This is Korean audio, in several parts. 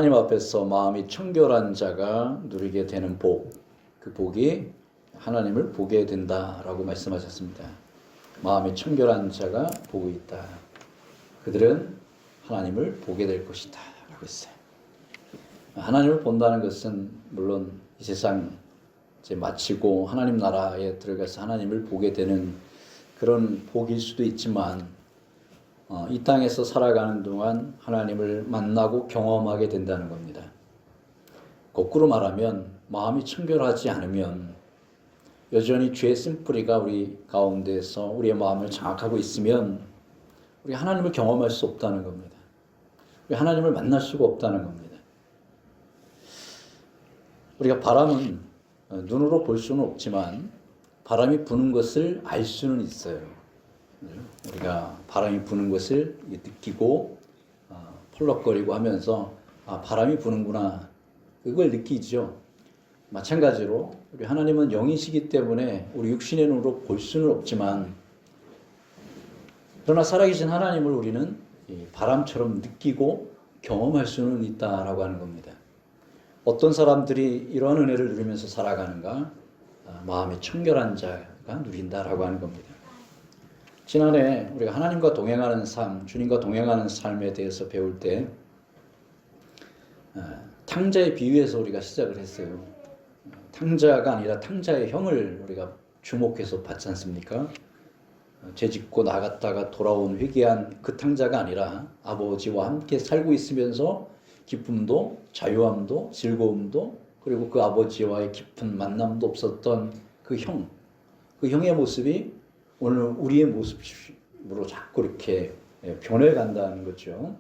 하나님 앞에서 마음이 청결한 자가 누리게 되는 복, 그 복이 하나님을 보게 된다라고 말씀하셨습니다. 마음이 청결한 자가 복이 있다. 그들은 하나님을 보게 될 것이다 라고 했어요. 하나님을 본다는 것은 물론 이 세상 이제 마치고 하나님 나라에 들어가서 하나님을 보게 되는 그런 복일 수도 있지만 이 땅에서 살아가는 동안 하나님을 만나고 경험하게 된다는 겁니다. 거꾸로 말하면 마음이 청결하지 않으면 여전히 죄의 쓴뿌리가 우리 가운데서 우리의 마음을 장악하고 있으면 우리 하나님을 경험할 수 없다는 겁니다. 우리 하나님을 만날 수가 없다는 겁니다. 우리가 바람은 눈으로 볼 수는 없지만 바람이 부는 것을 알 수는 있어요. 우리가 바람이 부는 것을 느끼고 펄럭거리고 하면서 바람이 부는구나 그걸 느끼죠. 마찬가지로 우리 하나님은 영이시기 때문에 우리 육신의 눈으로 볼 수는 없지만 그러나 살아계신 하나님을 우리는 바람처럼 느끼고 경험할 수는 있다라고 하는 겁니다. 어떤 사람들이 이러한 은혜를 누리면서 살아가는가? 마음이 청결한 자가 누린다라고 하는 겁니다. 지난해 우리가 하나님과 동행하는 삶, 주님과 동행하는 삶에 대해서 배울 때 탕자의 비유에서 우리가 시작을 했어요. 탕자가 아니라 탕자의 형을 우리가 주목해서 봤지 않습니까? 죄짓고 나갔다가 돌아온 회개한 그 탕자가 아니라 아버지와 함께 살고 있으면서 기쁨도 자유함도 즐거움도 그리고 그 아버지와의 깊은 만남도 없었던 그 형의 모습이 오늘 우리의 모습으로 자꾸 이렇게 변해간다는 거죠.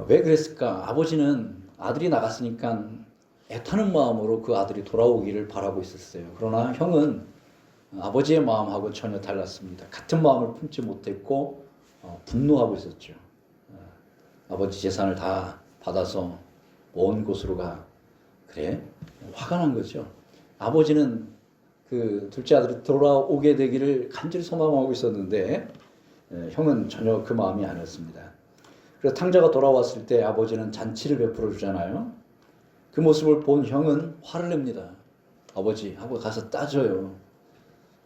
왜 그랬을까? 아버지는 아들이 나갔으니까 애타는 마음으로 그 아들이 돌아오기를 바라고 있었어요. 그러나 형은 아버지의 마음하고 전혀 달랐습니다. 같은 마음을 품지 못했고 분노하고 있었죠. 아버지 재산을 다 받아서 먼 곳으로 가. 그래? 화가 난 거죠. 아버지는 그 둘째 아들이 돌아오게 되기를 간절히 소망하고 있었는데 형은 전혀 그 마음이 아니었습니다. 그래서 탕자가 돌아왔을 때 아버지는 잔치를 베풀어 주잖아요. 그 모습을 본 형은 화를 냅니다. 아버지 하고 가서 따져요.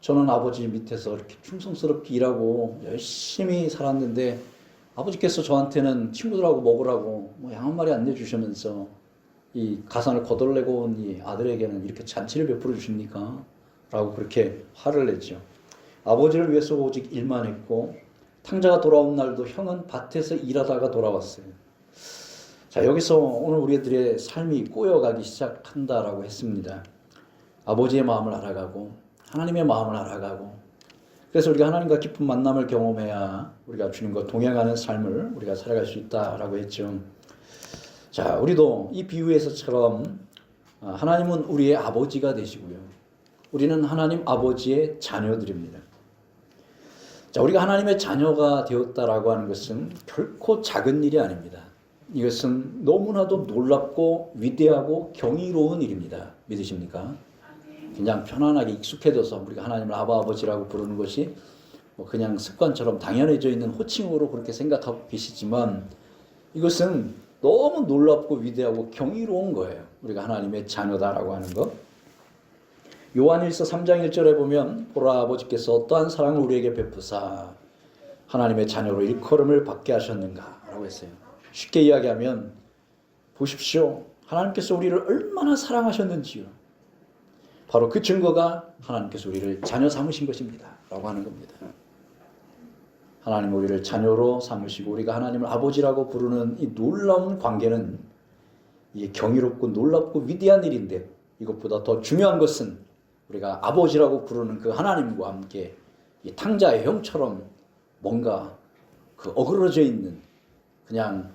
저는 아버지 밑에서 이렇게 충성스럽게 일하고 열심히 살았는데 아버지께서 저한테는 친구들하고 먹으라고 양 한 마리 안 내주시면서 이 가산을 거덜내고 온 이 아들에게는 이렇게 잔치를 베풀어 주십니까? 라고 그렇게 화를 냈죠. 아버지를 위해서 오직 일만 했고 탕자가 돌아온 날도 형은 밭에서 일하다가 돌아왔어요. 자, 여기서 오늘 우리들의 삶이 꼬여가기 시작한다라고 했습니다. 아버지의 마음을 알아가고 하나님의 마음을 알아가고 그래서 우리가 하나님과 깊은 만남을 경험해야 우리가 주님과 동행하는 삶을 우리가 살아갈 수 있다라고 했죠. 자, 우리도 이 비유에서처럼 하나님은 우리의 아버지가 되시고요. 우리는 하나님 아버지의 자녀들입니다. 자, 우리가 하나님의 자녀가 되었다라고 하는 것은 결코 작은 일이 아닙니다. 이것은 너무나도 놀랍고 위대하고 경이로운 일입니다. 믿으십니까? 그냥 편안하게 익숙해져서 우리가 하나님을 아바 아버지라고 부르는 것이 그냥 습관처럼 당연해져 있는 호칭으로 그렇게 생각하고 계시지만 이것은 너무 놀랍고 위대하고 경이로운 거예요. 우리가 하나님의 자녀다라고 하는 것. 요한일서 3장 1절에 보면 보라 아버지께서 어떠한 사랑을 우리에게 베푸사 하나님의 자녀로 일컬음을 받게 하셨는가 라고 했어요. 쉽게 이야기하면 보십시오. 하나님께서 우리를 얼마나 사랑하셨는지요. 바로 그 증거가 하나님께서 우리를 자녀 삼으신 것입니다. 라고 하는 겁니다. 하나님 우리를 자녀로 삼으시고 우리가 하나님을 아버지라고 부르는 이 놀라운 관계는 이게 경이롭고 놀랍고 위대한 일인데 이것보다 더 중요한 것은 우리가 아버지라고 부르는 그 하나님과 함께 이 탕자의 형처럼 뭔가 그 어그러져 있는 그냥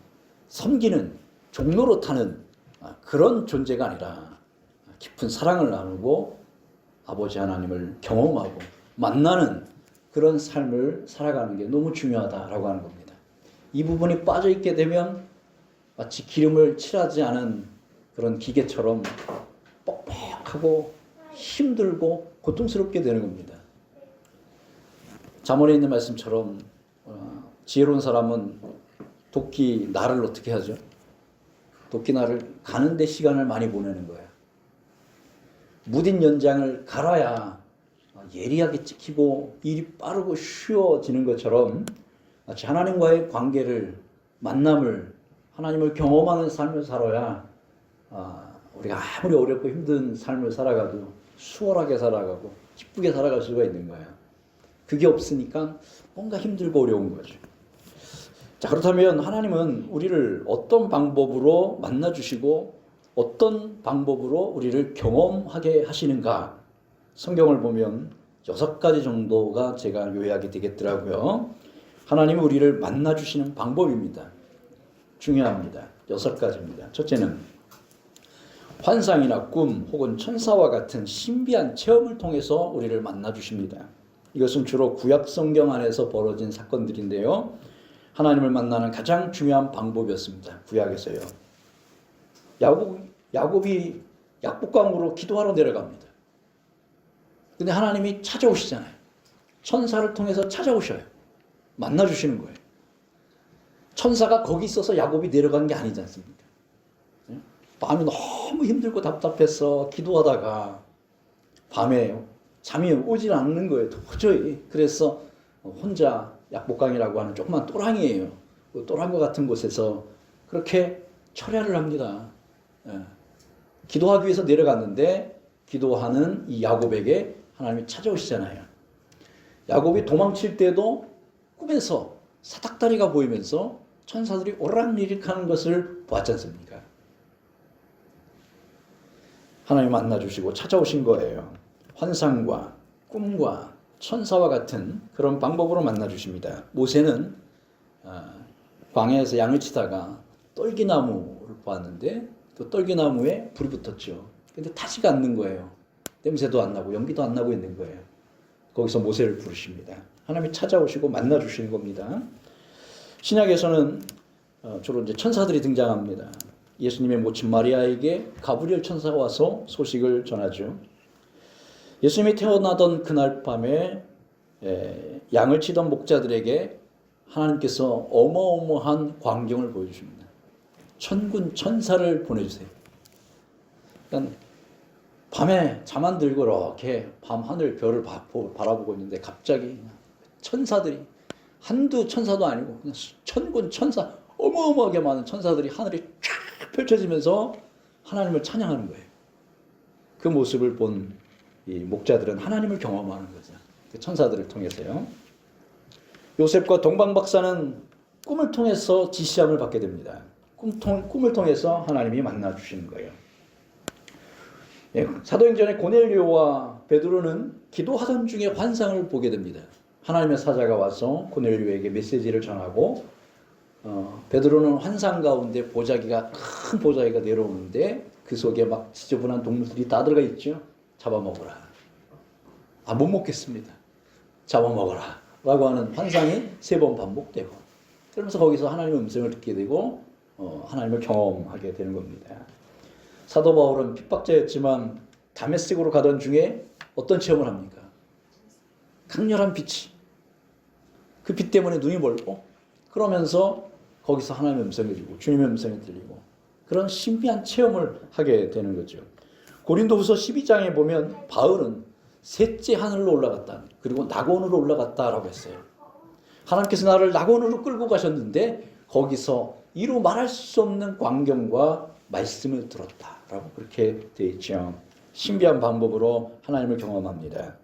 섬기는 종로로 타는 그런 존재가 아니라 깊은 사랑을 나누고 아버지 하나님을 경험하고 만나는 그런 삶을 살아가는 게 너무 중요하다라고 하는 겁니다. 이 부분이 빠져있게 되면 마치 기름을 칠하지 않은 그런 기계처럼 뻑뻑하고 힘들고 고통스럽게 되는 겁니다. 잠언에 있는 말씀처럼 지혜로운 사람은 도끼 날을 어떻게 하죠? 도끼날을 가는데 시간을 많이 보내는 거야. 무딘 연장을 갈아야 예리하게 찍히고 일이 빠르고 쉬워지는 것처럼 마치 하나님과의 관계를, 만남을, 하나님을 경험하는 삶을 살아야 우리가 아무리 어렵고 힘든 삶을 살아가도 수월하게 살아가고 기쁘게 살아갈 수가 있는 거예요. 그게 없으니까 뭔가 힘들고 어려운 거죠. 자, 그렇다면 하나님은 우리를 어떤 방법으로 만나주시고 어떤 방법으로 우리를 경험하게 하시는가? 성경을 보면 6가지 정도가 제가 요약이 되겠더라고요. 하나님은 우리를 만나주시는 방법입니다. 중요합니다. 6가지입니다. 첫째는 환상이나 꿈 혹은 천사와 같은 신비한 체험을 통해서 우리를 만나주십니다. 이것은 주로 구약 성경 안에서 벌어진 사건들인데요. 하나님을 만나는 가장 중요한 방법이었습니다. 구약에서요. 야곱이 약복강으로 기도하러 내려갑니다. 근데 하나님이 찾아오시잖아요. 천사를 통해서 찾아오셔요. 만나주시는 거예요. 천사가 거기 있어서 야곱이 내려간 게 아니지 않습니까? 밤이 너무 힘들고 답답해서 기도하다가 밤에 잠이 오질 않는 거예요. 도저히. 그래서 혼자 약복강이라고 하는 조그만 또랑이에요. 그 또랑과 같은 곳에서 그렇게 철야를 합니다. 기도하기 위해서 내려갔는데 기도하는 이 야곱에게 하나님이 찾아오시잖아요. 야곱이 도망칠 때도 꿈에서 사닥다리가 보이면서 천사들이 오락리릭하는 것을 보았지 않습니까? 하나님 만나주시고 찾아오신 거예요. 환상과 꿈과 천사와 같은 그런 방법으로 만나주십니다. 모세는 광야에서 양을 치다가 떨기나무를 보았는데 그 떨기나무에 불이 붙었죠. 근데 타지가 않는 거예요. 냄새도 안 나고 연기도 안 나고 있는 거예요. 거기서 모세를 부르십니다. 하나님이 찾아오시고 만나주시는 겁니다. 신약에서는 주로 이제 천사들이 등장합니다. 예수님의 모친 마리아에게 가브리엘 천사가 와서 소식을 전하죠. 예수님이 태어나던 그날 밤에 양을 치던 목자들에게 하나님께서 어마어마한 광경을 보여주십니다. 천군 천사를 보내주세요. 그러니까 밤에 잠 안 들고 이렇게 밤 하늘 별을 바라보고 있는데 갑자기 천사들이, 한두 천사도 아니고 그냥 천군 천사, 어마어마하게 많은 천사들이 하늘이 쫙 펼쳐지면서 하나님을 찬양하는 거예요. 그 모습을 본 이 목자들은 하나님을 경험하는 거죠. 그 천사들을 통해서요. 요셉과 동방 박사는 꿈을 통해서 지시함을 받게 됩니다. 꿈을 통해서 하나님이 만나 주시는 거예요. 사도행전의 고넬료와 베드로는 기도하던 중에 환상을 보게 됩니다. 하나님의 사자가 와서 고넬료에게 메시지를 전하고 베드로는 환상 가운데 보자기가, 큰 보자기가 내려오는데 그 속에 막 지저분한 동물들이 다 들어가 있죠. 잡아먹어라. 못 먹겠습니다. 잡아먹어라. 라고 하는 환상이 3번 반복되고, 그러면서 거기서 하나님의 음성을 듣게 되고 하나님을 경험하게 되는 겁니다. 사도 바울은 핍박자였지만 다메섹으로 가던 중에 어떤 체험을 합니까? 강렬한 빛이, 그 빛 때문에 눈이 멀고, 그러면서 거기서 하나님의 음성이 들리고 주님의 음성이 들리고 그런 신비한 체험을 하게 되는 거죠. 고린도후서 12장에 보면 바울은 셋째 하늘로 올라갔다, 그리고 낙원으로 올라갔다라고 했어요. 하나님께서 나를 낙원으로 끌고 가셨는데 거기서 이루 말할 수 없는 광경과 말씀을 들었다라고 그렇게 되어 있죠. 신비한 방법으로 하나님을 경험합니다.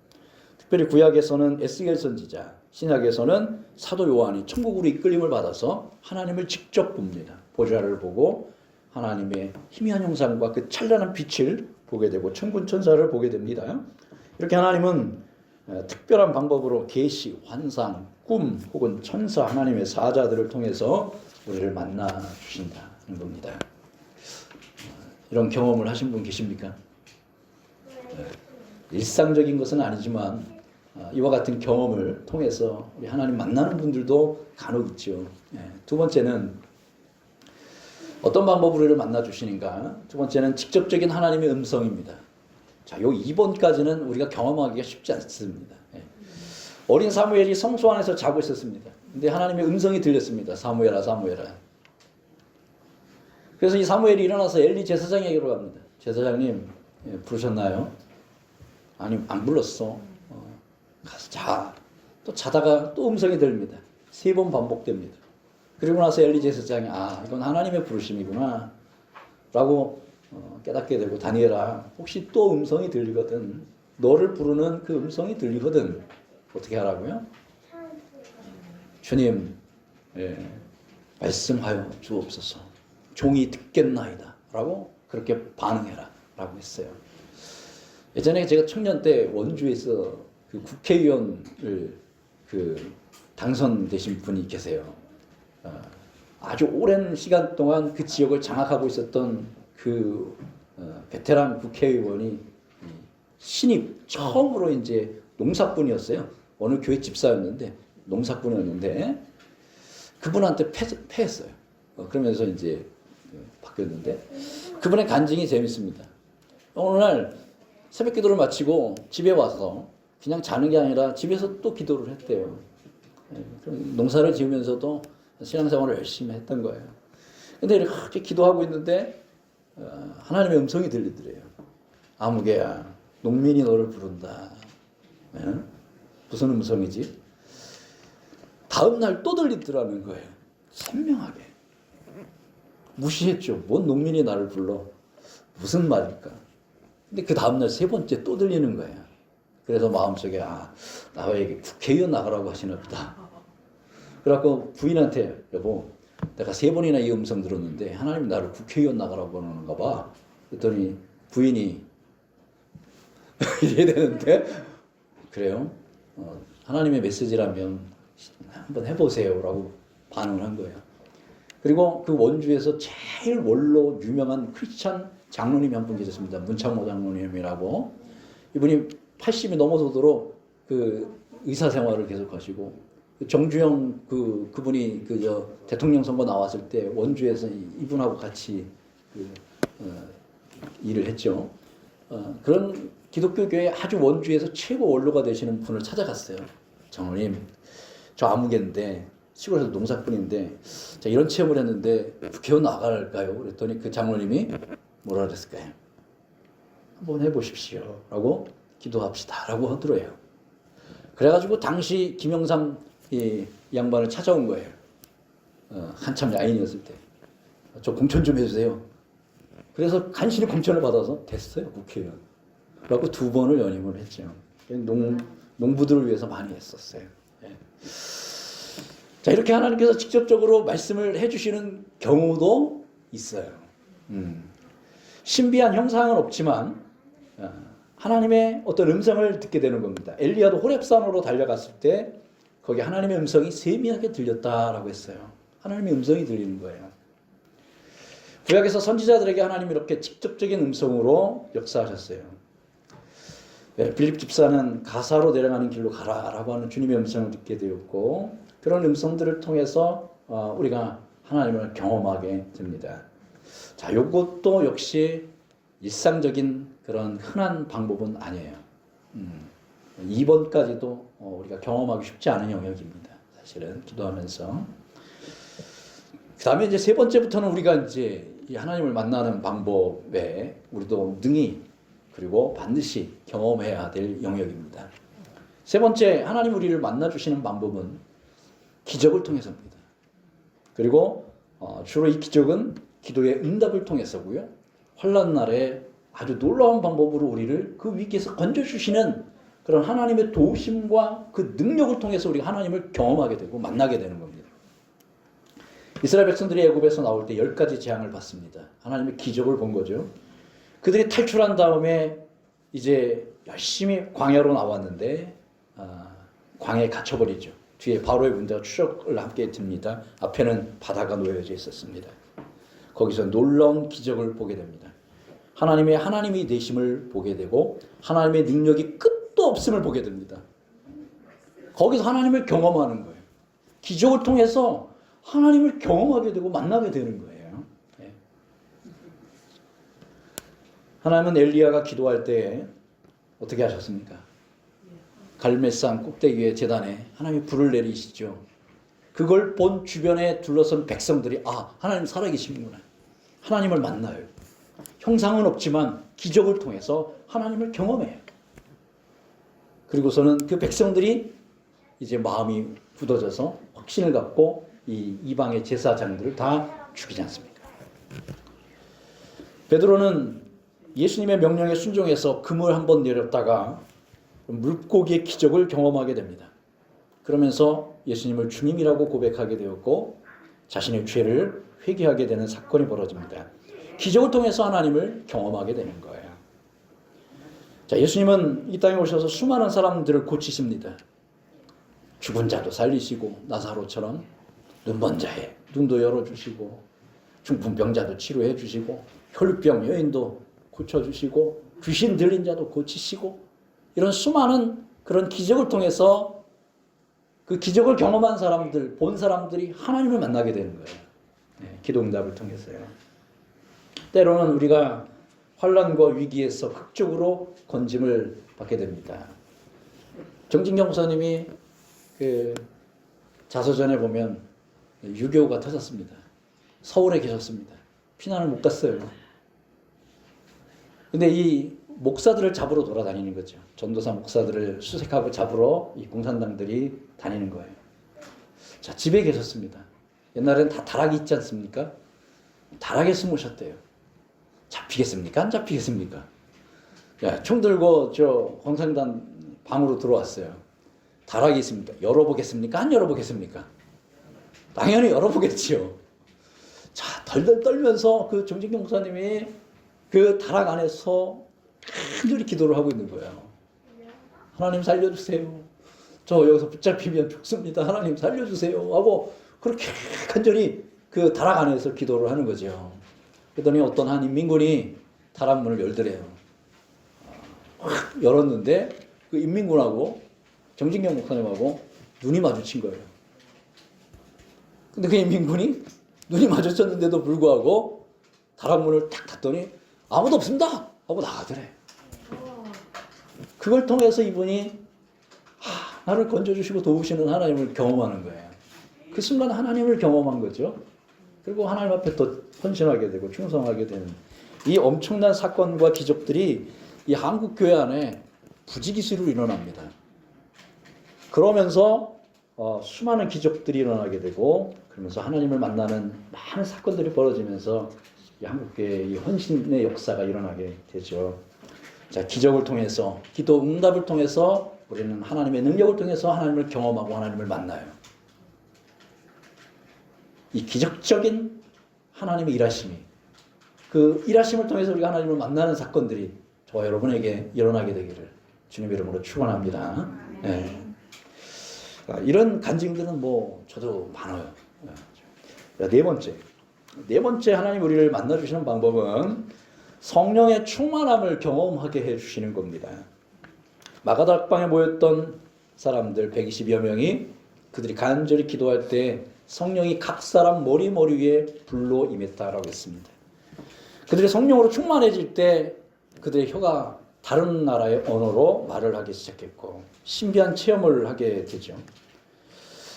특별히 구약에서는 에스겔 선지자, 신약에서는 사도 요한이 천국으로 이끌림을 받아서 하나님을 직접 봅니다. 보좌를 보고 하나님의 희미한 형상과 그 찬란한 빛을 보게 되고 천군 천사를 보게 됩니다. 이렇게 하나님은 특별한 방법으로 계시, 환상, 꿈 혹은 천사, 하나님의 사자들을 통해서 우리를 만나 주신다는 겁니다. 이런 경험을 하신 분 계십니까? 일상적인 것은 아니지만 이와 같은 경험을 통해서 우리 하나님 만나는 분들도 간혹 있죠. 두 번째는 어떤 방법으로 우리를 만나 주시는가? 두 번째는 직접적인 하나님의 음성입니다. 자, 요 2번까지는 우리가 경험하기가 쉽지 않습니다. 어린 사무엘이 성소 안에서 자고 있었습니다. 근데 하나님의 음성이 들렸습니다. 사무엘아, 사무엘아. 그래서 이 사무엘이 일어나서 엘리 제사장에게로 갑니다. 제사장님, 부르셨나요? 아니, 안 불렀어. 가서 자. 또 자다가 또 음성이 들립니다. 3번 반복됩니다. 그리고 나서 엘리 제사장이 이건 하나님의 부르심이구나 라고 깨닫게 되고, 다니엘아, 혹시 또 음성이 들리거든, 너를 부르는 그 음성이 들리거든, 어떻게 하라고요? 주님, 말씀하여 주옵소서. 종이 듣겠나이다 라고 그렇게 반응해라 라고 했어요. 예전에 제가 청년 때 원주에서 그 국회의원을 당선되신 분이 계세요. 아주 오랜 시간 동안 그 지역을 장악하고 있었던 그 베테랑 국회의원이 신입 처음으로 이제 농사꾼이었어요. 어느 교회 집사였는데 농사꾼이었는데 그분한테 패했어요. 그러면서 이제 바뀌었는데, 그분의 간증이 재밌습니다. 어느 날 새벽 기도를 마치고 집에 와서 그냥 자는 게 아니라 집에서 또 기도를 했대요. 농사를 지으면서도 신앙생활을 열심히 했던 거예요. 근데 이렇게 기도하고 있는데 하나님의 음성이 들리더래요. 아무개야, 농민이 너를 부른다. 무슨 음성이지? 다음 날 또 들리더라는 거예요. 선명하게. 무시했죠. 뭔 농민이 나를 불러? 무슨 말일까? 근데 그 다음 날 3번째 또 들리는 거예요. 그래서 마음속에 나에게 국회의원 나가라고 하시나 보다. 그래갖고 부인한테, 여보, 내가 3번이나 이 음성 들었는데 하나님이 나를 국회의원 나가라고 하는가 봐. 그랬더니 부인이 이해되는데, 그래요? 하나님의 메시지라면 한번 해보세요 라고 반응을 한 거예요. 그리고 그 원주에서 제일 원로 유명한 크리스찬 장로님이 한 분 계셨습니다. 문창모 장로님이라고. 이분이 80이 넘어서도록 그 의사 생활을 계속하시고, 정주영 그분이 대통령 선거 나왔을 때 원주에서 이분하고 같이 일을 했죠. 그런 기독교 교회 아주 원주에서 최고 원로가 되시는 분을 찾아갔어요. 장로님, 저 아무개인데 시골에서 농사꾼인데 자, 이런 체험을 했는데 국회의원 나갈까요? 그랬더니 그 장로님이 뭐라 그랬을까요? 한번 해보십시오 라고 기도합시다 라고 하더래요. 그래가지고 당시 김영삼 이 양반을 찾아온 거예요. 한참 야인이었을 때. 저 공천 좀 해주세요. 그래서 간신히 공천을 받아서 됐어요, 국회의원. 그래갖고 2번을 연임을 했죠. 농부들을 위해서 많이 했었어요. 자, 이렇게 하나님께서 직접적으로 말씀을 해주시는 경우도 있어요. 신비한 형상은 없지만 하나님의 어떤 음성을 듣게 되는 겁니다. 엘리야도 호렙산으로 달려갔을 때 거기 하나님의 음성이 세미하게 들렸다라고 했어요. 하나님의 음성이 들리는 거예요. 구약에서 선지자들에게 하나님이 이렇게 직접적인 음성으로 역사하셨어요. 빌립 집사는 가사로 내려가는 길로 가라라고 하는 주님의 음성을 듣게 되었고, 그런 음성들을 통해서 우리가 하나님을 경험하게 됩니다. 자, 이것도 역시 일상적인 그런 흔한 방법은 아니에요. 2번까지도 우리가 경험하기 쉽지 않은 영역입니다. 사실은 기도하면서. 그 다음에 이제 3번째부터는 우리가 이제 이 하나님을 만나는 방법에 우리도 능히 그리고 반드시 경험해야 될 영역입니다. 3번째, 하나님 우리를 만나주시는 방법은 기적을 통해서입니다. 그리고 주로 이 기적은 기도의 응답을 통해서고요. 환난 날에 아주 놀라운 방법으로 우리를 그 위기에서 건져주시는 그런 하나님의 도우심과 그 능력을 통해서 우리가 하나님을 경험하게 되고 만나게 되는 겁니다. 이스라엘 백성들이 애굽에서 나올 때 10가지 재앙을 받습니다. 하나님의 기적을 본 거죠. 그들이 탈출한 다음에 이제 열심히 광야로 나왔는데 광야에 갇혀버리죠. 뒤에 바로의 군대가 추적을 함께 듭니다. 앞에는 바다가 놓여져 있었습니다. 거기서 놀라운 기적을 보게 됩니다. 하나님이 되심을 보게 되고 하나님의 능력이 끝도 없음을 보게 됩니다. 거기서 하나님을 경험하는 거예요. 기적을 통해서 하나님을 경험하게 되고 만나게 되는 거예요. 네. 하나님은 엘리야가 기도할 때 어떻게 하셨습니까? 갈멜산 꼭대기의 제단에 하나님이 불을 내리시죠. 그걸 본 주변에 둘러선 백성들이 하나님 살아계시는구나. 하나님을 만나요. 형상은 없지만 기적을 통해서 하나님을 경험해요. 그리고서는 그 백성들이 이제 마음이 굳어져서 확신을 갖고 이 이방의 제사장들을 다 죽이지 않습니까? 베드로는 예수님의 명령에 순종해서 금을 한번 내렸다가 물고기의 기적을 경험하게 됩니다. 그러면서 예수님을 주님이라고 고백하게 되었고 자신의 죄를 회개하게 되는 사건이 벌어집니다. 기적을 통해서 하나님을 경험하게 되는 거예요. 자, 예수님은 이 땅에 오셔서 수많은 사람들을 고치십니다. 죽은 자도 살리시고 나사로처럼 눈먼 자의 눈도 열어주시고 중풍병자도 치료해 주시고 혈루병 여인도 고쳐주시고 귀신 들린 자도 고치시고 이런 수많은 그런 기적을 통해서 그 기적을 경험한 사람들, 본 사람들이 하나님을 만나게 되는 거예요. 네, 기도응답을 통해서요. 때로는 우리가 환난과 위기에서 극적으로 건짐을 받게 됩니다. 정진경 목사님이 그 자서전에 보면 6.25가 터졌습니다. 서울에 계셨습니다. 피난을 못 갔어요. 근데 이 목사들을 잡으러 돌아다니는 거죠. 전도사 목사들을 수색하고 잡으러 이 공산당들이 다니는 거예요. 자, 집에 계셨습니다. 옛날엔 다 다락이 있지 않습니까? 다락에 숨으셨대요. 잡히겠습니까? 안 잡히겠습니까? 야, 총 들고 저 공산당 방으로 들어왔어요. 다락이 있습니까? 열어보겠습니까? 안 열어보겠습니까? 당연히 열어보겠지요. 자, 덜덜 떨면서 그 정진경 목사님이 그 다락 안에서 간절히 기도를 하고 있는 거예요. 하나님 살려주세요. 저 여기서 붙잡히면 죽습니다. 하나님 살려주세요. 하고 그렇게 간절히 그 다락 안에서 기도를 하는 거죠. 그랬더니 어떤 한 인민군이 다락 문을 열더래요. 확 열었는데 그 인민군하고 정진경 목사님하고 눈이 마주친 거예요. 근데 그 인민군이 눈이 마주쳤는데도 불구하고 다락 문을 탁 닫더니 아무도 없습니다 하고 나가더래. 그걸 통해서 이분이 나를 건져주시고 도우시는 하나님을 경험하는 거예요. 그 순간 하나님을 경험한 거죠. 그리고 하나님 앞에 더 헌신하게 되고 충성하게 되는 이 엄청난 사건과 기적들이 이 한국교회 안에 부지기수로 일어납니다. 그러면서 수많은 기적들이 일어나게 되고 그러면서 하나님을 만나는 많은 사건들이 벌어지면서 이 한국교회의 헌신의 역사가 일어나게 되죠. 자, 기적을 통해서 기도 응답을 통해서 우리는 하나님의 능력을 통해서 하나님을 경험하고 하나님을 만나요. 이 기적적인 하나님의 일하심이 그 일하심을 통해서 우리가 하나님을 만나는 사건들이 저와 여러분에게 일어나게 되기를 주님 이름으로 축원합니다. 네. 이런 간증들은 뭐 저도 많아요. 네 번째 하나님 우리를 만나주시는 방법은 성령의 충만함을 경험하게 해주시는 겁니다. 마가다락방에 모였던 사람들 120여 명이 그들이 간절히 기도할 때 성령이 각 사람 머리 위에 불로 임했다라고 했습니다. 그들이 성령으로 충만해질 때 그들의 혀가 다른 나라의 언어로 말을 하기 시작했고 신비한 체험을 하게 되죠.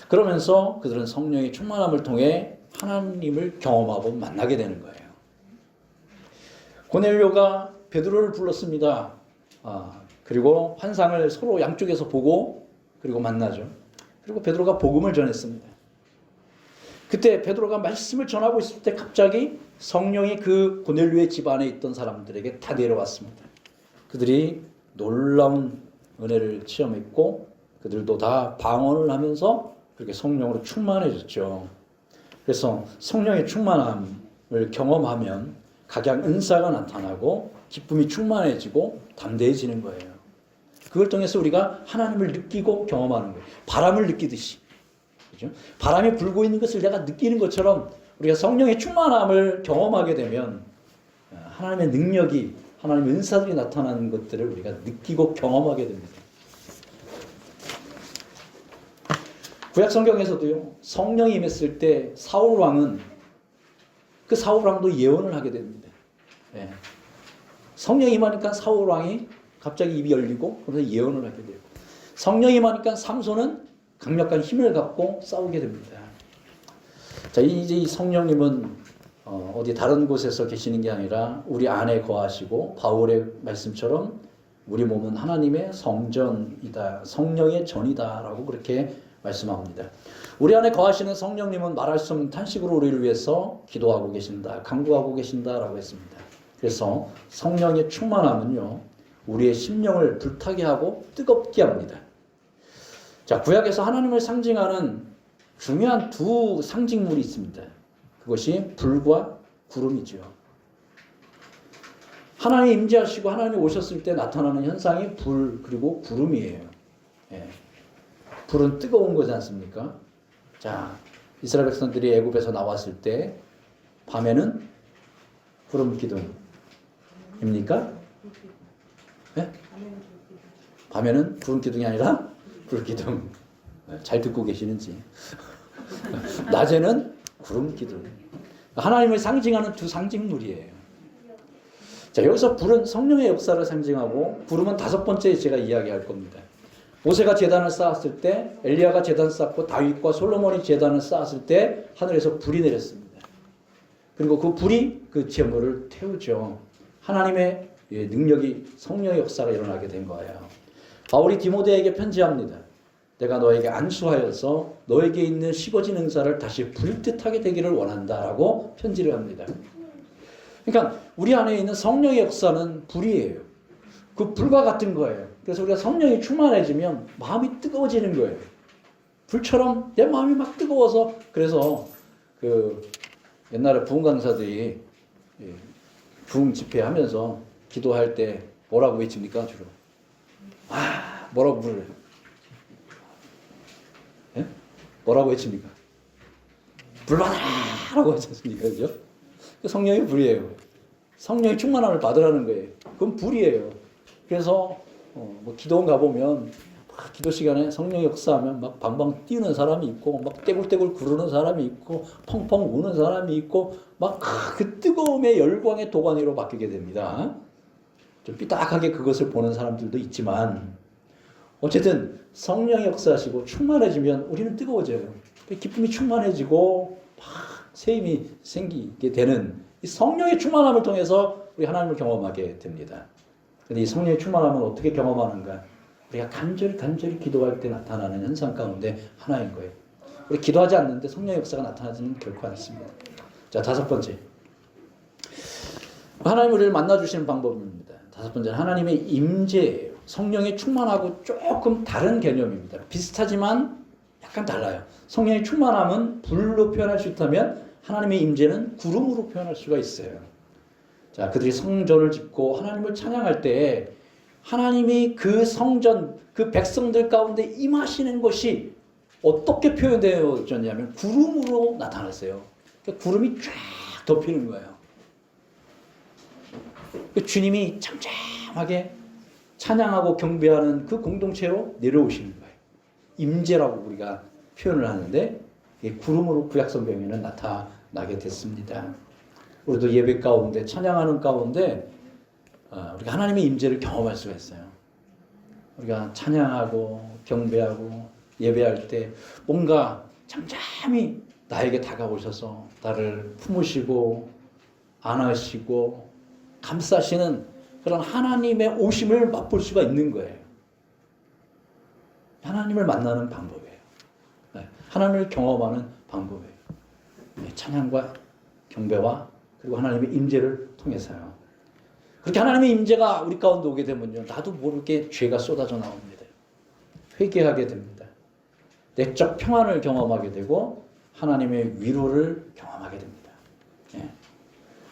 그러면서 그들은 성령의 충만함을 통해 하나님을 경험하고 만나게 되는 거예요. 고넬료가 베드로를 불렀습니다. 그리고 환상을 서로 양쪽에서 보고 그리고 만나죠. 그리고 베드로가 복음을 전했습니다. 그때 베드로가 말씀을 전하고 있을 때 갑자기 성령이 그 고넬료의 집안에 있던 사람들에게 다 내려왔습니다. 그들이 놀라운 은혜를 체험했고 그들도 다 방언을 하면서 그렇게 성령으로 충만해졌죠. 그래서 성령의 충만함을 경험하면 각양 은사가 나타나고 기쁨이 충만해지고 담대해지는 거예요. 그걸 통해서 우리가 하나님을 느끼고 경험하는 거예요. 바람을 느끼듯이. 그죠? 바람이 불고 있는 것을 내가 느끼는 것처럼 우리가 성령의 충만함을 경험하게 되면 하나님의 능력이 하나님의 은사들이 나타나는 것들을 우리가 느끼고 경험하게 됩니다. 구약 성경에서도요. 성령이 임했을 때 사울 왕은 그 사울 왕도 예언을 하게 됩니다. 네. 성령이 임하니까 사울 왕이 갑자기 입이 열리고 그래서 예언을 하게 되고 성령이 임하니까 삼손은 강력한 힘을 갖고 싸우게 됩니다. 자, 이제 이 성령님은 어디 다른 곳에서 계시는 게 아니라 우리 안에 거하시고 바울의 말씀처럼 우리 몸은 하나님의 성전이다, 성령의 전이다라고 그렇게 말씀합니다. 우리 안에 거하시는 성령님은 말할 수 없는 탄식으로 우리를 위해서 기도하고 계신다, 간구하고 계신다라고 했습니다. 그래서 성령의 충만함은요, 우리의 심령을 불타게 하고 뜨겁게 합니다. 자, 구약에서 하나님을 상징하는 중요한 두 상징물이 있습니다. 그것이 불과 구름이죠. 하나님 임재하시고 하나님 오셨을 때 나타나는 현상이 불 그리고 구름이에요. 예. 불은 뜨거운 거지 않습니까? 자, 이스라엘 백성들이 애굽에서 나왔을 때 밤에는 구름 기둥입니까? 예? 밤에는 구름 기둥이 아니라 불 기둥. 잘 듣고 계시는지. 낮에는 구름 기둥. 하나님을 상징하는 두 상징물이에요. 자, 여기서 불은 성령의 역사를 상징하고 구름은 다섯 번째 제가 이야기할 겁니다. 모세가 제단을 쌓았을 때, 엘리야가 제단 쌓고 다윗과 솔로몬이 제단을 쌓았을 때 하늘에서 불이 내렸습니다. 그리고 그 불이 그 제물을 태우죠. 하나님의 능력이, 성령의 역사가 일어나게 된 거예요. 바울이 디모데에게 편지합니다. 내가 너에게 안수하여서 너에게 있는 식어진 은사를 다시 불뜻하게 되기를 원한다라고 편지를 합니다. 그러니까 우리 안에 있는 성령의 역사는 불이에요. 그 불과 같은 거예요. 그래서 우리가 성령이 충만해지면 마음이 뜨거워지는 거예요. 불처럼 내 마음이 막 뜨거워서, 그래서 그 옛날에 부흥 강사들이 부흥 집회하면서 기도할 때 뭐라고 외칩니까? 주로 뭐라고 부르요? 예? 뭐라고 외칩니까? 불 받아라고 하지 않습니까? 그죠? 성령이 불이에요. 성령의 충만함을 받으라는 거예요. 그건 불이에요. 그래서 뭐 기도원 가보면 막 기도 시간에 성령이 역사하면 막 방방 뛰는 사람이 있고 막 떼굴떼굴 구르는 사람이 있고 펑펑 우는 사람이 있고 막 그 뜨거움의 열광의 도가니로 바뀌게 됩니다. 좀 삐딱하게 그것을 보는 사람들도 있지만 어쨌든 성령이 역사하시고 충만해지면 우리는 뜨거워져요. 기쁨이 충만해지고 막 새 힘이 생기게 되는 이 성령의 충만함을 통해서 우리 하나님을 경험하게 됩니다. 근데 이 성령의 충만함은 어떻게 경험하는가? 우리가 간절히 기도할 때 나타나는 현상 가운데 하나인 거예요. 우리 기도하지 않는데 성령의 역사가 나타나지는 결코 않습니다. 자, 다섯 번째. 하나님 우리를 만나주시는 방법입니다. 다섯 번째는 하나님의 임재예요. 성령이 충만하고 조금 다른 개념입니다. 비슷하지만 약간 달라요. 성령의 충만함은 불로 표현할 수 있다면 하나님의 임재는 구름으로 표현할 수가 있어요. 자, 그들이 성전을 짓고 하나님을 찬양할 때 하나님이 그 성전, 그 백성들 가운데 임하시는 것이 어떻게 표현되어졌냐면 구름으로 나타났어요. 그러니까 구름이 쫙 덮이는 거예요. 주님이 잠잠하게 찬양하고 경배하는 그 공동체로 내려오시는 거예요. 임재라고 우리가 표현을 하는데 구름으로 구약성경에는 나타나게 됐습니다. 우리도 예배 가운데 찬양하는 가운데 우리가 하나님의 임재를 경험할 수가 있어요. 우리가 찬양하고 경배하고 예배할 때 뭔가 잠잠히 나에게 다가오셔서 나를 품으시고 안으시고 감싸시는 그런 하나님의 오심을 맛볼 수가 있는 거예요. 하나님을 만나는 방법이에요. 하나님을 경험하는 방법이에요. 찬양과 경배와 그리고 하나님의 임재를 통해서요. 그렇게 하나님의 임재가 우리 가운데 오게 되면요, 나도 모르게 죄가 쏟아져 나옵니다. 회개하게 됩니다. 내적 평안을 경험하게 되고 하나님의 위로를 경험하게 됩니다.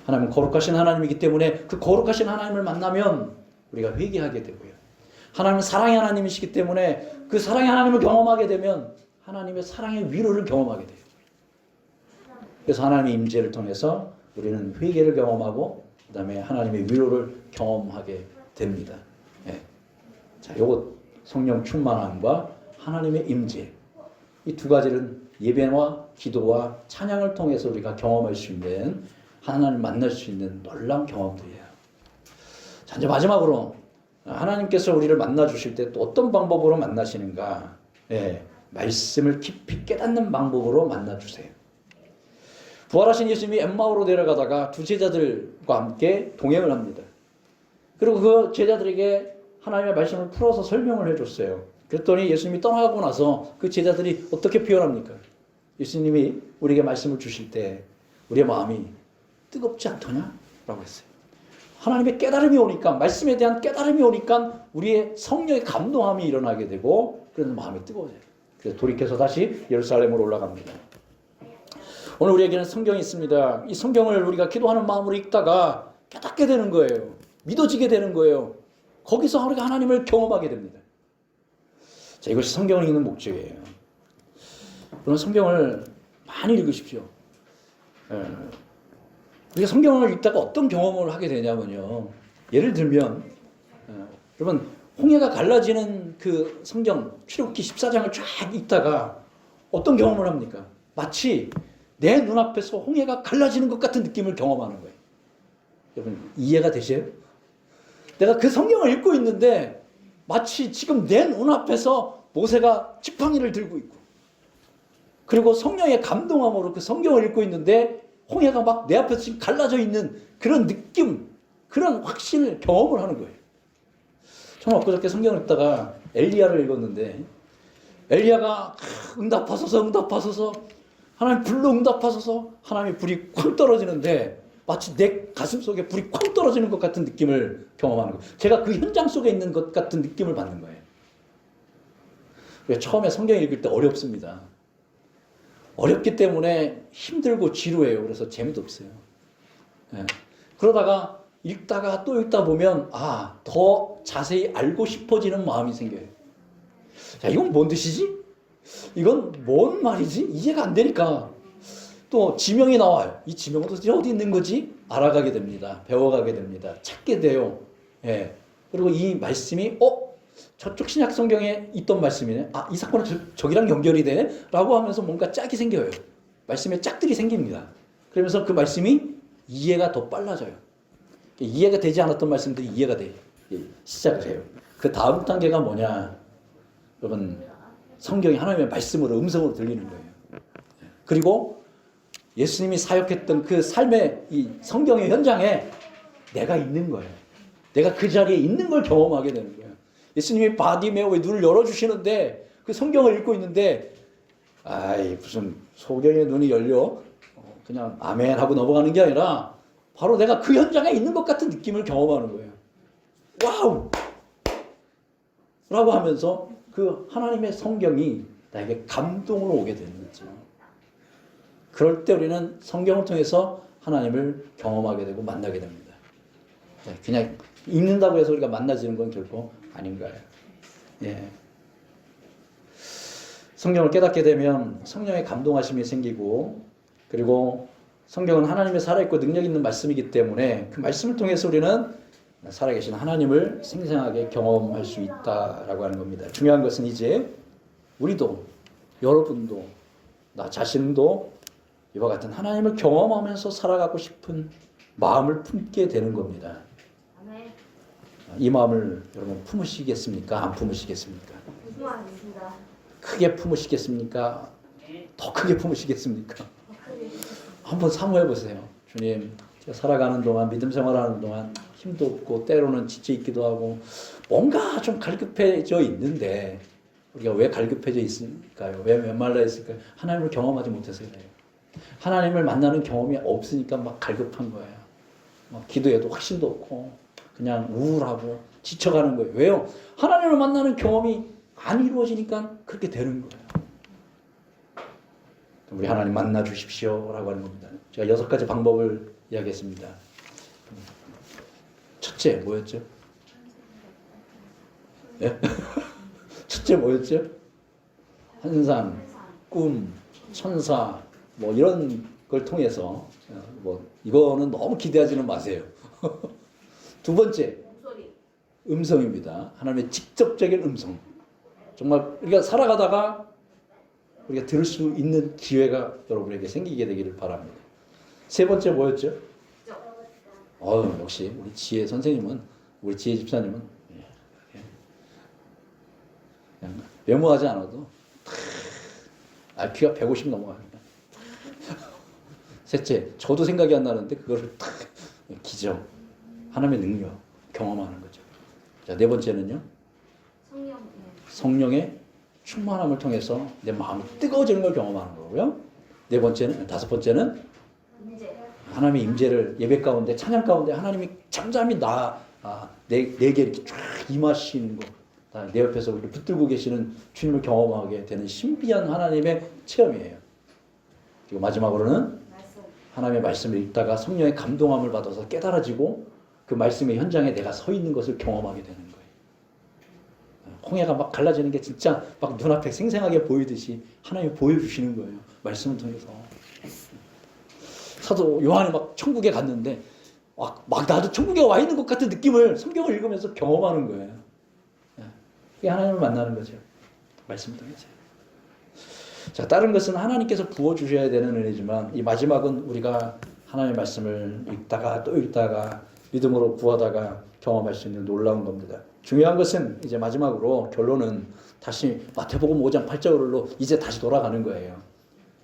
하나님은 거룩하신 하나님이기 때문에 그 거룩하신 하나님을 만나면 우리가 회개하게 되고요. 하나님은 사랑의 하나님이시기 때문에 그 사랑의 하나님을 경험하게 되면 하나님의 사랑의 위로를 경험하게 돼요. 그래서 하나님의 임재를 통해서 우리는 회개를 경험하고 그 다음에 하나님의 위로를 경험하게 됩니다. 자, 요거 성령 충만함과 하나님의 임재, 이 두 가지는 예배와 기도와 찬양을 통해서 우리가 경험할 수 있는, 하나님을 만날 수 있는 놀라운 경험들이에요. 자, 이제 마지막으로 하나님께서 우리를 만나 주실 때 또 어떤 방법으로 만나시는가? 말씀을 깊이 깨닫는 방법으로 만나 주세요. 부활하신 예수님이 엠마오로 내려가다가 두 제자들과 함께 동행을 합니다. 그리고 그 제자들에게 하나님의 말씀을 풀어서 설명을 해줬어요. 그랬더니 예수님이 떠나가고 나서 그 제자들이 어떻게 표현합니까? 예수님이 우리에게 말씀을 주실 때 우리의 마음이 뜨겁지 않더냐? 라고 했어요. 하나님의 깨달음이 오니까, 말씀에 대한 깨달음이 오니까 우리의 성령의 감동함이 일어나게 되고 그래서 마음이 뜨거워져요. 그래서 돌이켜서 다시 예루살렘으로 올라갑니다. 오늘 우리에게는 성경이 있습니다. 이 성경을 우리가 기도하는 마음으로 읽다가 깨닫게 되는 거예요. 믿어지게 되는 거예요. 거기서 우리가 하나님을 경험하게 됩니다. 자, 이것이 성경을 읽는 목적이에요. 그럼 성경을 많이 읽으십시오. 우리가 성경을 읽다가 어떤 경험을 하게 되냐면요. 예를 들면 여러분 홍해가 갈라지는 그 성경 출애굽기 14장을 쫙 읽다가 어떤 경험을 합니까? 마치 내 눈앞에서 홍해가 갈라지는 것 같은 느낌을 경험하는 거예요. 여러분 이해가 되세요? 내가 그 성경을 읽고 있는데 마치 지금 내 눈앞에서 모세가 지팡이를 들고 있고 그리고 성령의 감동함으로 그 성경을 읽고 있는데 홍해가 막 내 앞에서 지금 갈라져 있는 그런 느낌, 그런 확신을 경험을 하는 거예요. 저는 엊그저께 성경을 읽다가 엘리야를 읽었는데 엘리야가 응답하소서 하나님 불로 응답하소서 하나님의 불이 쾅 떨어지는데 마치 내 가슴 속에 불이 쾅 떨어지는 것 같은 느낌을 경험하는 거예요. 제가 그 현장 속에 있는 것 같은 느낌을 받는 거예요. 처음에 성경 읽을 때 어렵습니다. 어렵기 때문에 힘들고 지루해요. 그래서 재미도 없어요. 그러다가 읽다가 또 읽다 보면 더 자세히 알고 싶어지는 마음이 생겨요. 자, 이건 뭔 뜻이지? 이건 뭔 말이지? 이해가 안 되니까 또 지명이 나와요. 이 지명은 도대체 어디 있는 거지? 알아가게 됩니다. 배워가게 됩니다. 찾게 돼요. 그리고 이 말씀이 저쪽 신약 성경에 있던 말씀이네. 이 사건은 저기랑 연결이 되네? 라고 하면서 뭔가 짝이 생겨요. 말씀에 짝들이 생깁니다. 그러면서 그 말씀이 이해가 더 빨라져요. 이해가 되지 않았던 말씀들이 이해가 돼 시작을 해요. 그 다음 단계가 뭐냐? 여러분 성경이 하나님의 말씀으로 음성으로 들리는 거예요. 그리고 예수님이 사역했던 그 삶의 이 성경의 현장에 내가 있는 거예요. 내가 그 자리에 있는 걸 경험하게 되는 거예요. 예수님이 바디메오의 눈을 열어주시는데 그 성경을 읽고 있는데 무슨 소경의 눈이 열려 그냥 아멘 하고 넘어가는 게 아니라 바로 내가 그 현장에 있는 것 같은 느낌을 경험하는 거예요. 와우! 라고 하면서 그 하나님의 성경이 나에게 감동으로 오게 되는 거죠. 그럴 때 우리는 성경을 통해서 하나님을 경험하게 되고 만나게 됩니다. 그냥 읽는다고 해서 우리가 만나지는 건 결코 아닌 거예요. 성경을 깨닫게 되면 성령의 감동하심이 생기고 그리고 성경은 하나님의 살아있고 능력 있는 말씀이기 때문에 그 말씀을 통해서 우리는 살아계신 하나님을 생생하게 경험할 수 있다라고 하는 겁니다. 중요한 것은 이제 우리도 여러분도 나 자신도 이와 같은 하나님을 경험하면서 살아가고 싶은 마음을 품게 되는 겁니다. 이 마음을 여러분 품으시겠습니까? 안 품으시겠습니까? 크게 품으시겠습니까? 더 크게 품으시겠습니까? 한번 사모해 보세요. 주님, 제가 살아가는 동안 믿음 생활하는 동안 힘도 없고 때로는 지쳐 있기도 하고 뭔가 좀 갈급해져 있는데 우리가 왜 갈급해져 있을까요? 왜 메말라 있을까요? 하나님을 경험하지 못해서 그래요. 하나님을 만나는 경험이 없으니까 막 갈급한 거예요. 막 기도해도 확신도 없고 그냥 우울하고 지쳐가는 거예요. 왜요? 하나님을 만나는 경험이 안 이루어지니까 그렇게 되는 거예요. 우리 하나님 만나 주십시오 라고 하는 겁니다. 제가 6가지 방법을 이야기했습니다. 첫째 뭐였죠? 첫째 뭐였죠? 환상, 꿈, 천사 뭐 이런 걸 통해서 이거는 너무 기대하지는 마세요. 두 번째 음성입니다. 하나님의 직접적인 음성. 정말 우리가 살아가다가 우리가 들을 수 있는 기회가 여러분에게 생기게 되기를 바랍니다. 세 번째 뭐였죠? 역시 우리 지혜 선생님은 우리 지혜 집사님은 그냥 메모하지 않아도 IQ가 150 넘어갑니다. 셋째, 저도 생각이 안 나는데 그거를 딱 기적, 하나님의 능력 경험하는 거죠. 자, 네 번째는요. 성령의 충만함을 통해서 내 마음이 뜨거워지는 걸 경험하는 거고요. 네 번째는, 다섯 번째는 하나님의 임재를 예배 가운데, 찬양 가운데 하나님이 잠잠히 내게 이렇게 쫙 임하시는 거, 내 옆에서 우리 붙들고 계시는 주님을 경험하게 되는 신비한 하나님의 체험이에요. 그리고 마지막으로는 하나님의 말씀을 읽다가 성령의 감동함을 받아서 깨달아지고 그 말씀의 현장에 내가 서 있는 것을 경험하게 되는 거예요. 홍해가 막 갈라지는 게 진짜 막 눈앞에 생생하게 보이듯이 하나님이 보여주시는 거예요. 말씀을 통해서. 사도 요한이 막 천국에 갔는데 막 나도 천국에 와 있는 것 같은 느낌을 성경을 읽으면서 경험하는 거예요. 그게 하나님을 만나는 거죠. 말씀을 통해서. 자, 다른 것은 하나님께서 부어주셔야 되는 은혜지만 이 마지막은 우리가 하나님의 말씀을 읽다가 또 읽다가 믿음으로 구하다가 경험할 수 있는 놀라운 겁니다. 중요한 것은 이제 마지막으로 결론은 다시 마태복음 5장 8절로 이제 다시 돌아가는 거예요.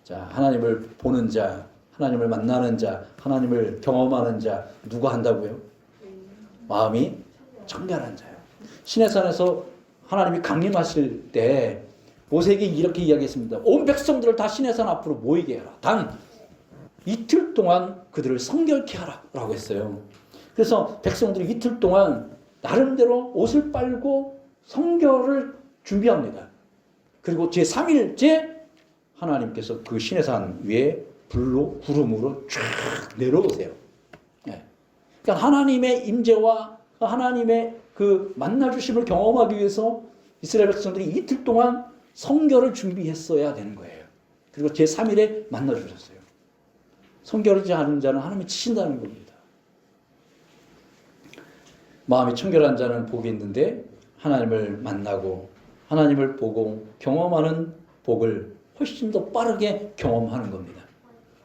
자, 하나님을 보는 자, 하나님을 만나는 자, 하나님을 경험하는 자 누가 한다고요? 마음이 청결한 자요. 시내산에서 하나님이 강림하실 때 모세에게 이렇게 이야기했습니다. 온 백성들을 다 시내산 앞으로 모이게 해라. 단 이틀 동안 그들을 성결케 하라 라고 했어요. 그래서 백성들이 이틀 동안 나름대로 옷을 빨고 성결을 준비합니다. 그리고 제3일째 하나님께서 그 시내산 위에 불로 구름으로 쫙 내려오세요. 네. 그러니까 하나님의 임재와 하나님의 그 만나주심을 경험하기 위해서 이스라엘 백성들이 이틀 동안 성결을 준비했어야 되는 거예요. 그리고 제3일에 만나주셨어요. 성결하지 않은 자는 하나님이 치신다는 겁니다. 마음이 청결한 자는 복이 있는데 하나님을 만나고 하나님을 보고 경험하는 복을 훨씬 더 빠르게 경험하는 겁니다.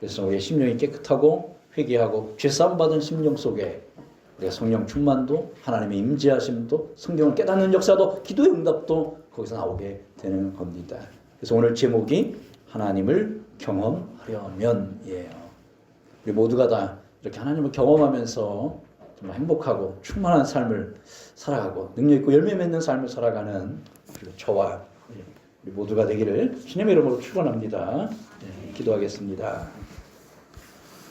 그래서 우리의 심령이 깨끗하고 회개하고 죄사함 받은 심령 속에 우리가 성령 충만도 하나님의 임재하심도 성경을 깨닫는 역사도 기도의 응답도 거기서 나오게 되는 겁니다. 그래서 오늘 제목이 하나님을 경험하려면이에요. 우리 모두가 다 이렇게 하나님을 경험하면서 정말 행복하고 충만한 삶을 살아가고 능력 있고 열매 맺는 삶을 살아가는 저와 우리 모두가 되기를 주님의 이름으로 축원합니다. 네, 기도하겠습니다.